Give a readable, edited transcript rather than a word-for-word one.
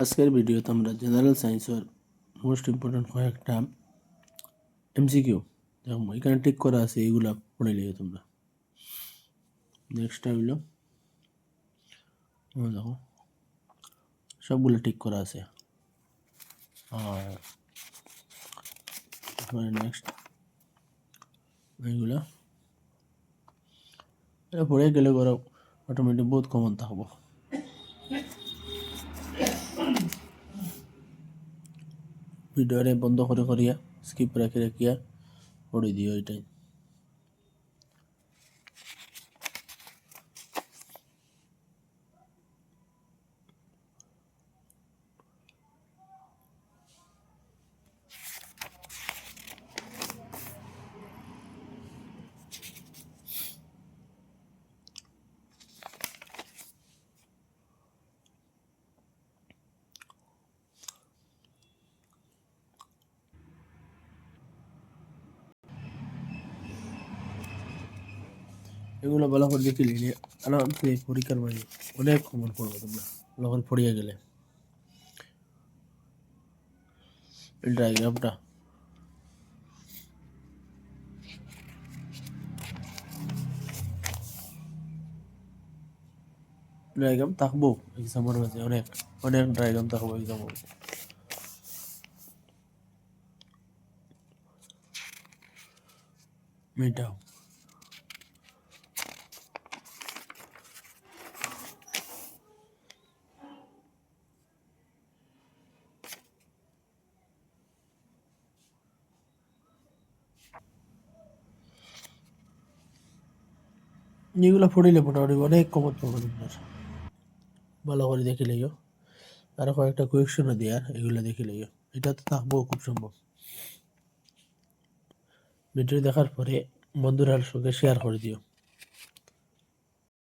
আজকের ভিডিওতে আমরা জেনারেল সায়েন্সের মোস্ট ইম্পর্টেন্ট কয়েকটা এমসিকিউ যেমন এখানে টিক করা আছে এইগুলা পড়ে লিও তোমরা। নেক্সট হইল দেখো সবগুলো টিক করা আছে। আর নেক্সট এইগুলা এটা পড়ে গেলে করে অটোমেটিক বহুত কমন থাকবো। ভিডিওরে বন্ধ করে করিয়া স্কিপ রাখি রাখিয়া পড়ে দিও এটাই। এগুলো ভালো করে দেখে নিলে আরামসে পরীক্ষার মাঝে অনেক কমন পড়বো তোমরা ভালো করে পড়িয়ে গেলে। ডায়াগ্রামটা ডায়াগ্রাম থাকবো এক্সামের মাঝে, অনেক অনেক ডায়াগ্রাম থাকবো এক্সামের মাঝে। মেটাও যেগুলো পড়িলে মোটামুটি অনেক কমন পাবো তোমার, ভালো করে দেখে লইও। আর কয়েকটা কোয়েকশনও দেওয়ার, এগুলো দেখে লইও, এটা তো থাকবো খুব সম্ভব। ভিডিও দেখার পরে বন্ধুরার সঙ্গে শেয়ার করে দিও।